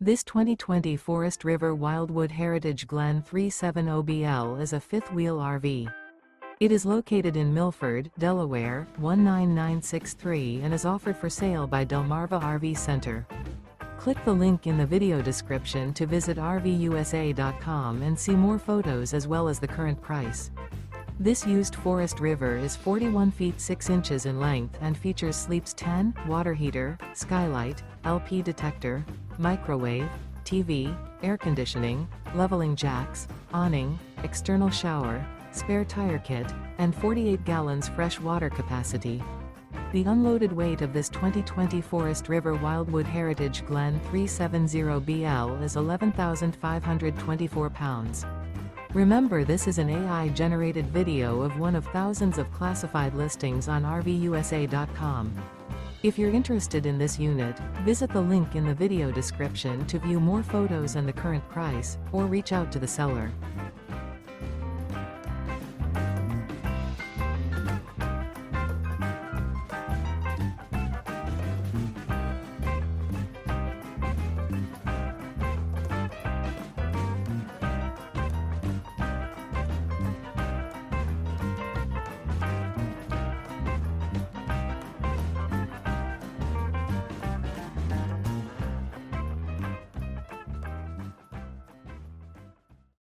This 2020 Forest River Wildwood Heritage Glen 370BL is a fifth-wheel RV. It is located in Milford, Delaware, 19963 and is offered for sale by Delmarva RV Center. Click the link in the video description to visit RVUSA.com and see more photos as well as the current price. This used Forest River is 41 feet 6 inches in length and features sleeps 10, water heater, skylight, LP detector, microwave, TV, air conditioning, leveling jacks, awning, external shower, spare tire kit, and 48 gallons fresh water capacity. The unloaded weight of this 2020 Forest River Wildwood Heritage Glen 370BL is 11,524 pounds. Remember, this is an AI-generated video of one of thousands of classified listings on RVUSA.com. If you're interested in this unit, visit the link in the video description to view more photos and the current price, or reach out to the seller.